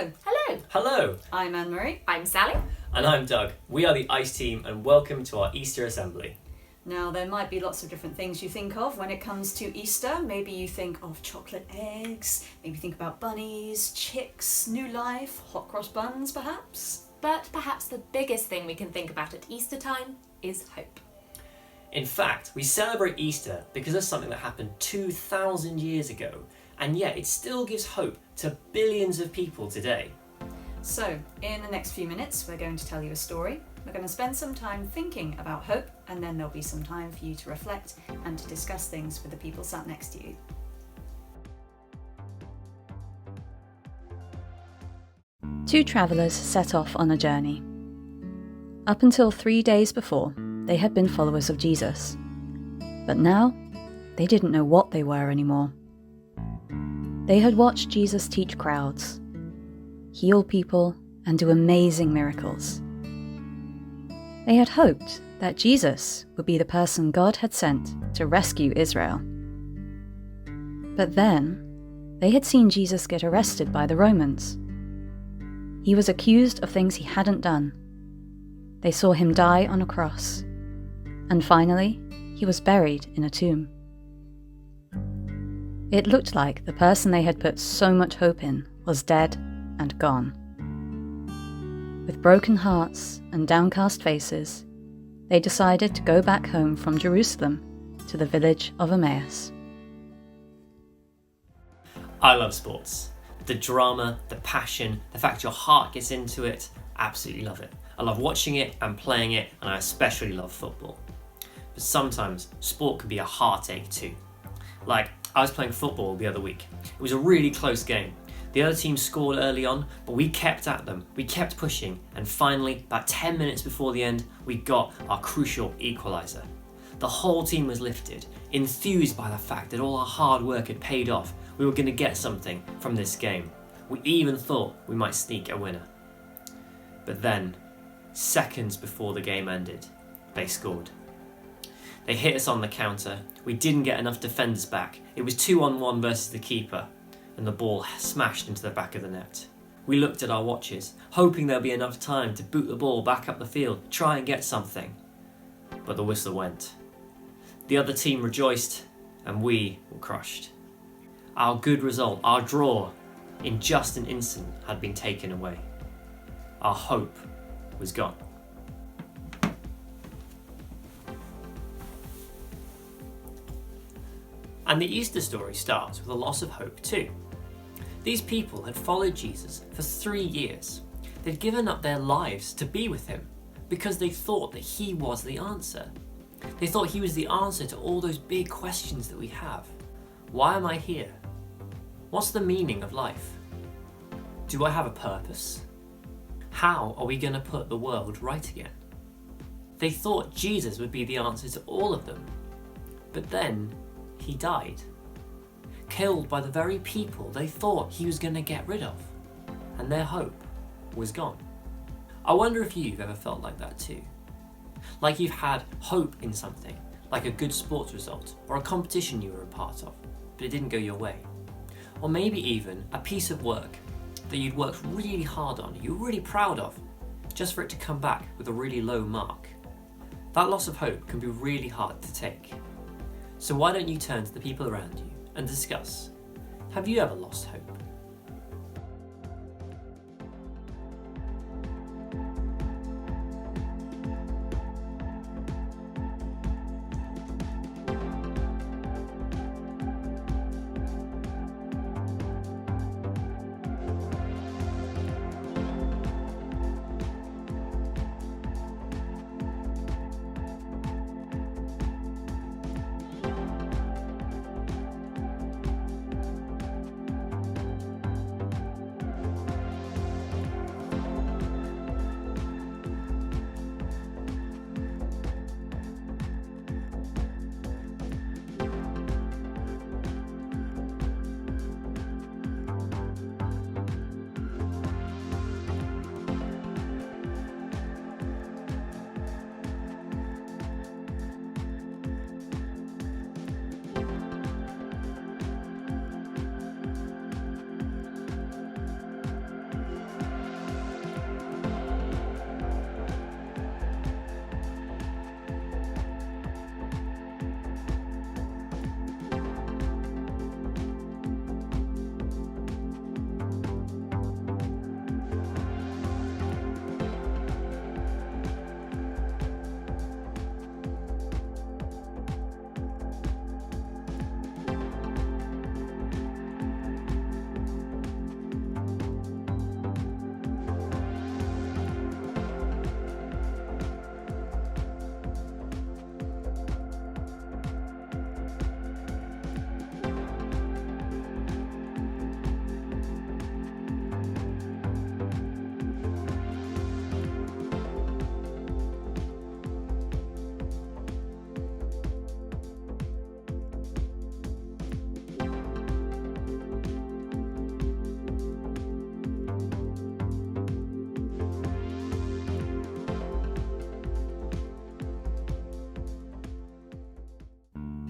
Hello. Hello. Hello, I'm Anne-Marie. I'm Sally. and I'm Doug. We are the ICE team, and welcome to our Easter Assembly. Now, there might be lots of different things you think of when it comes to Easter. Maybe you think of chocolate eggs, maybe think about bunnies, chicks, new life, hot cross buns, perhaps. But perhaps the biggest thing we can think about at Easter time is hope. In fact, we celebrate Easter because of something that happened 2,000 years ago, and yet it still gives hope to billions of people today. So, in the next few minutes, we're going to tell you a story. We're going to spend some time thinking about hope, and then there'll be some time for you to reflect and to discuss things with the people sat next to you. Two travellers set off on a journey. Up until 3 days before, they had been followers of Jesus. But now, they didn't know what they were anymore. They had watched Jesus teach crowds, heal people, and do amazing miracles. They had hoped that Jesus would be the person God had sent to rescue Israel. But then, they had seen Jesus get arrested by the Romans. He was accused of things he hadn't done. They saw him die on a cross. And finally, he was buried in a tomb. It looked like the person they had put so much hope in was dead and gone. With broken hearts and downcast faces, they decided to go back home from Jerusalem to the village of Emmaus. I love sports. The drama, the passion, the fact your heart gets into it, absolutely love it. I love watching it and playing it, and I especially love football. But sometimes sport can be a heartache too. Like, I was playing football the other week. It was a really close game. The other team scored early on, but we kept at them. We kept pushing, and finally, about 10 minutes before the end, we got our crucial equaliser. The whole team was lifted, enthused by the fact that all our hard work had paid off. We were going to get something from this game. We even thought we might sneak a winner. But then, seconds before the game ended, they scored. They hit us on the counter. We didn't get enough defenders back. It was 2-on-1 versus the keeper, and the ball smashed into the back of the net. We looked at our watches, hoping there'd be enough time to boot the ball back up the field, try and get something. But the whistle went. The other team rejoiced, and we were crushed. Our good result, our draw, in just an instant had been taken away. Our hope was gone. And the Easter story starts with a loss of hope too. These people had followed Jesus for 3 years. They'd given up their lives to be with him because they thought that he was the answer. They thought he was the answer to all those big questions that we have. Why am I here? What's the meaning of life? Do I have a purpose? How are we going to put the world right again? They thought Jesus would be the answer to all of them. But then he died, killed by the very people they thought he was going to get rid of, and their hope was gone. I wonder if you've ever felt like that too. Like you've had hope in something, like a good sports result or a competition you were a part of, but it didn't go your way. Or maybe even a piece of work that you'd worked really hard on, you were really proud of, just for it to come back with a really low mark. That loss of hope can be really hard to take. So why don't you turn to the people around you and discuss, have you ever lost hope?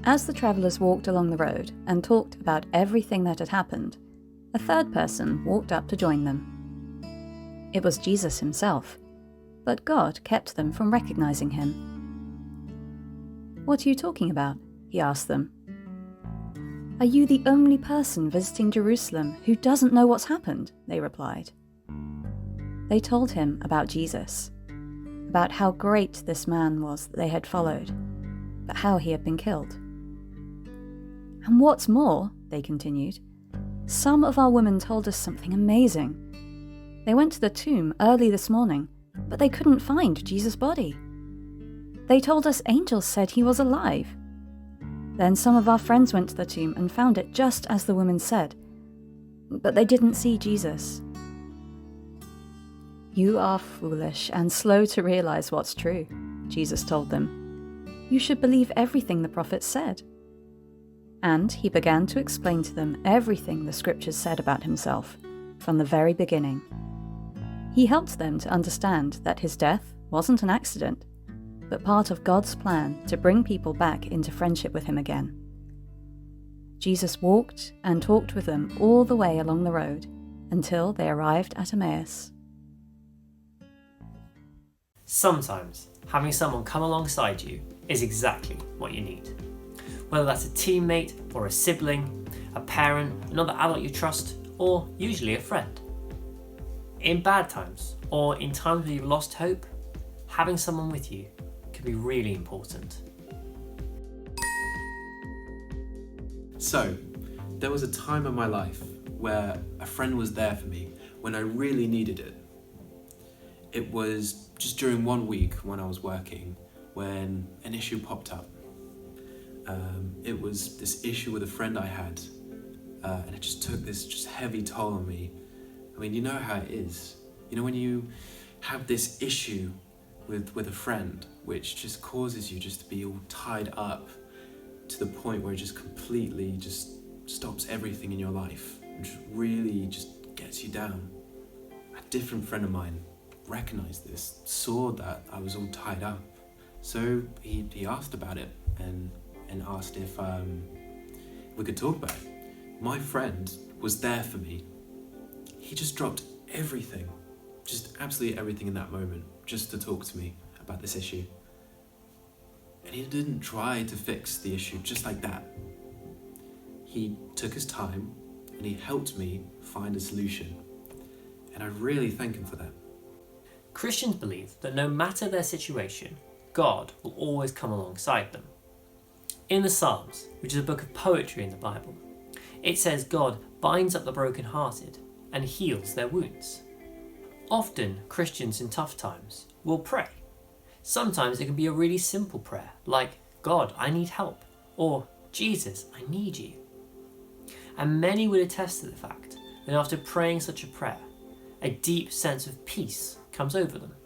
As the travellers walked along the road and talked about everything that had happened, a third person walked up to join them. It was Jesus himself, but God kept them from recognizing him. "What are you talking about?" he asked them. "Are you the only person visiting Jerusalem who doesn't know what's happened?" they replied. They told him about Jesus, about how great this man was that they had followed, but how he had been killed. "And what's more," they continued, "some of our women told us something amazing. They went to the tomb early this morning, but they couldn't find Jesus' body. They told us angels said he was alive. Then some of our friends went to the tomb and found it just as the women said, but they didn't see Jesus." "You are foolish and slow to realize what's true," Jesus told them. "You should believe everything the prophets said." And he began to explain to them everything the scriptures said about himself, from the very beginning. He helped them to understand that his death wasn't an accident, but part of God's plan to bring people back into friendship with him again. Jesus walked and talked with them all the way along the road until they arrived at Emmaus. Sometimes having someone come alongside you is exactly what you need. Whether that's a teammate or a sibling, a parent, another adult you trust, or usually a friend. In bad times, or in times where you've lost hope, having someone with you can be really important. So, there was a time in my life where a friend was there for me when I really needed it. It was just during one week when I was working when an issue popped up. It was this issue with a friend I had, and it just took this just heavy toll on me. I mean, you know how it is. You know when you have this issue with a friend, which just causes you just to be all tied up to the point where it just completely just stops everything in your life and just really just gets you down. A different friend of mine recognized this, saw that I was all tied up. So he asked about it and asked if we could talk about it. My friend was there for me. He just dropped everything, just absolutely everything in that moment, just to talk to me about this issue. And he didn't try to fix the issue just like that. He took his time and he helped me find a solution. And I really thank him for that. Christians believe that no matter their situation, God will always come alongside them. In the Psalms, which is a book of poetry in the Bible, it says God binds up the brokenhearted and heals their wounds. Often, Christians in tough times will pray. Sometimes it can be a really simple prayer, like, "God, I need help," or "Jesus, I need you." And many would attest to the fact that after praying such a prayer, a deep sense of peace comes over them.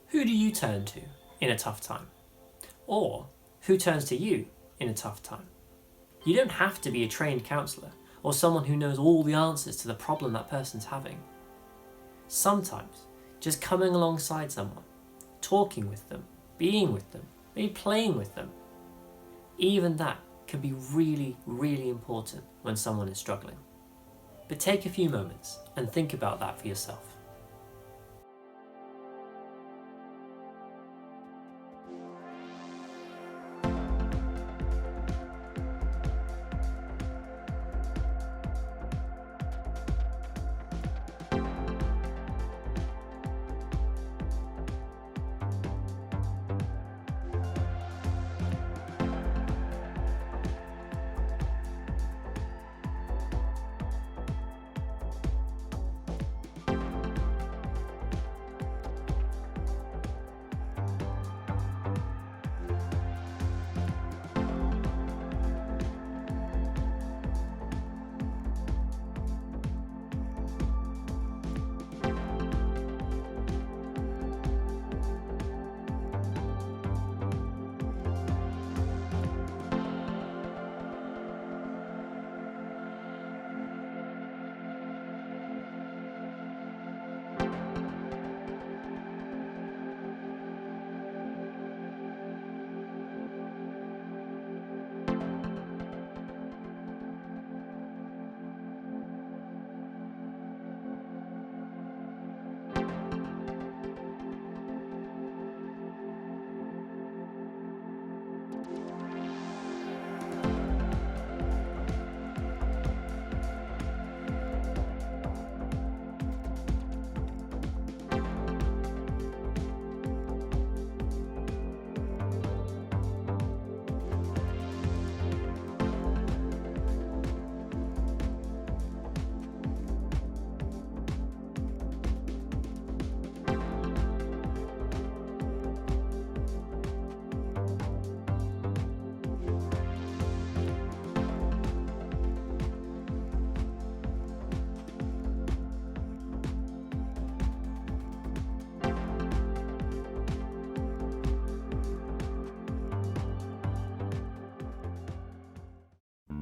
Who do you turn to in a tough time? Or who turns to you in a tough time? You don't have to be a trained counsellor or someone who knows all the answers to the problem that person's having. Sometimes just coming alongside someone, talking with them, being with them, maybe playing with them, even that can be really, really important when someone is struggling. But take a few moments and think about that for yourself.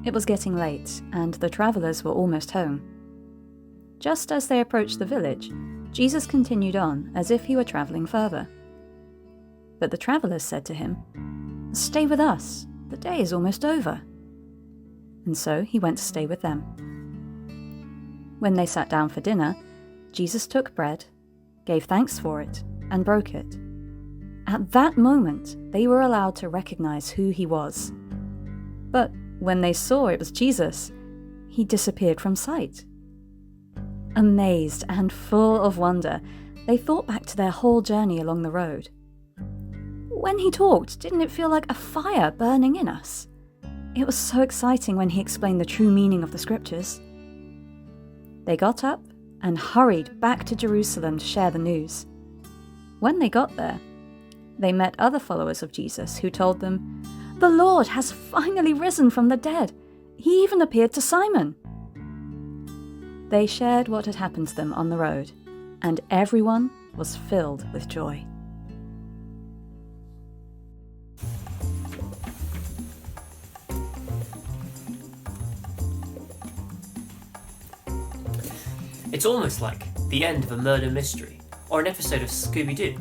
It was getting late, and the travellers were almost home. Just as they approached the village, Jesus continued on as if he were travelling further. But the travellers said to him, "Stay with us, the day is almost over." And so he went to stay with them. When they sat down for dinner, Jesus took bread, gave thanks for it, and broke it. At that moment, they were allowed to recognize who he was. But when they saw it was Jesus, he disappeared from sight. Amazed and full of wonder, they thought back to their whole journey along the road. When he talked, didn't it feel like a fire burning in us? It was so exciting when he explained the true meaning of the scriptures. They got up and hurried back to Jerusalem to share the news. When they got there, they met other followers of Jesus who told them, "The Lord has finally risen from the dead. He even appeared to Simon." They shared what had happened to them on the road, and everyone was filled with joy. It's almost like the end of a murder mystery or an episode of Scooby-Doo.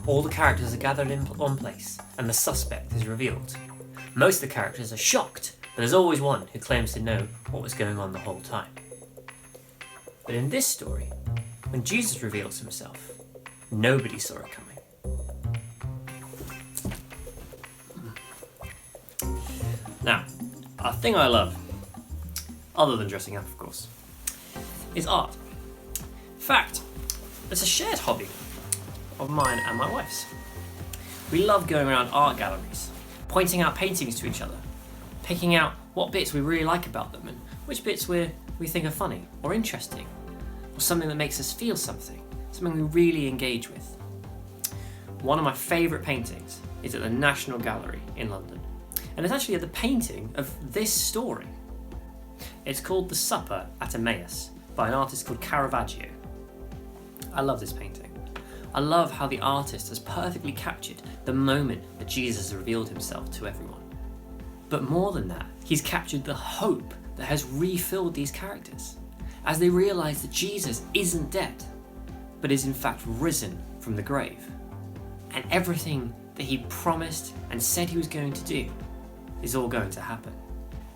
All the characters are gathered in one place and the suspect is revealed. Most of the characters are shocked, but there's always one who claims to know what was going on the whole time. But in this story, when Jesus reveals himself, nobody saw it coming. Now, a thing I love, other than dressing up of course, is art. In fact, it's a shared hobby of mine and my wife's. We love going around art galleries, pointing out paintings to each other, picking out what bits we really like about them and which bits we think are funny or interesting, or something that makes us feel something we really engage with. One of my favourite paintings is at the National Gallery in London, and it's actually the painting of this story. It's called The Supper at Emmaus by an artist called Caravaggio. I love this painting. I love how the artist has perfectly captured the moment that Jesus revealed himself to everyone. But more than that, he's captured the hope that has refilled these characters as they realise that Jesus isn't dead, but is in fact risen from the grave. And everything that he promised and said he was going to do is all going to happen.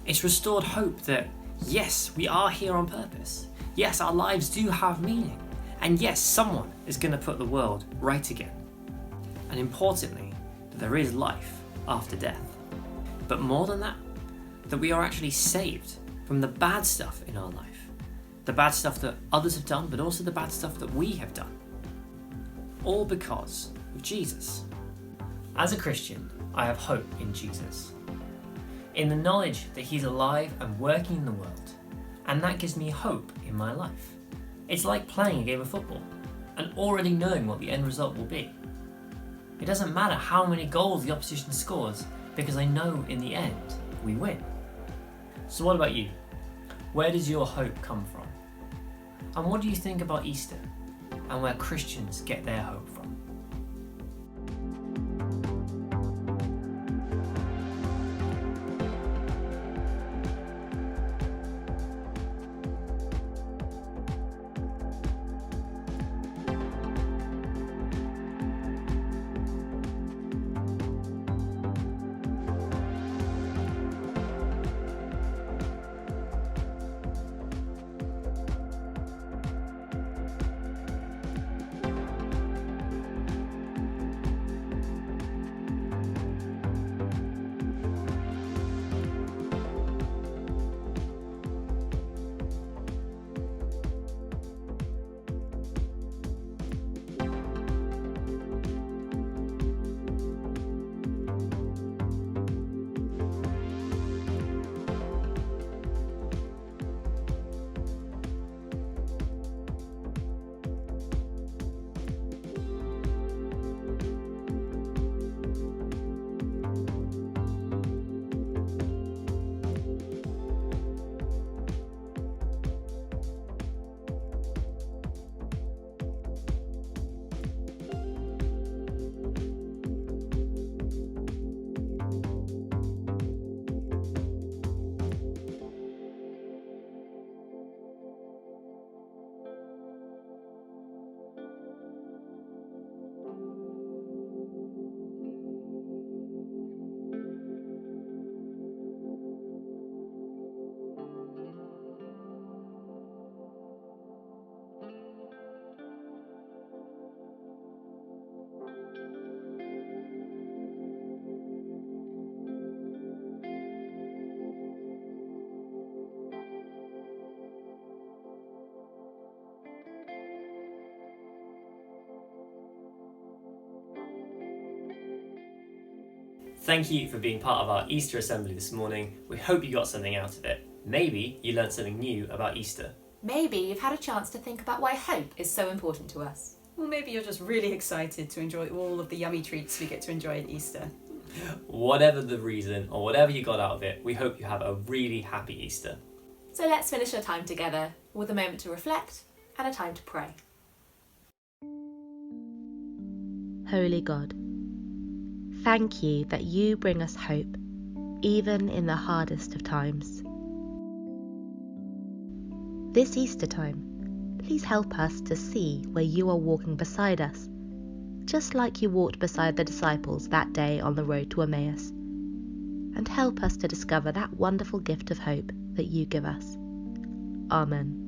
It's restored hope that, yes, we are here on purpose. Yes, our lives do have meaning. And yes, someone is going to put the world right again. And importantly, that there is life after death. But more than that we are actually saved from the bad stuff in our life. The bad stuff that others have done, but also the bad stuff that we have done. All because of Jesus. As a Christian, I have hope in Jesus. In the knowledge that he's alive and working in the world. And that gives me hope in my life. It's like playing a game of football and already knowing what the end result will be. It doesn't matter how many goals the opposition scores because I know in the end we win. So what about you? Where does your hope come from? And what do you think about Easter and where Christians get their hope from? Thank you for being part of our Easter assembly this morning. We hope you got something out of it. Maybe you learnt something new about Easter. Maybe you've had a chance to think about why hope is so important to us. Or maybe you're just really excited to enjoy all of the yummy treats we get to enjoy at Easter. Whatever the reason or whatever you got out of it, we hope you have a really happy Easter. So let's finish our time together with a moment to reflect and a time to pray. Holy God, thank you that you bring us hope, even in the hardest of times. This Easter time, please help us to see where you are walking beside us, just like you walked beside the disciples that day on the road to Emmaus, and help us to discover that wonderful gift of hope that you give us. Amen.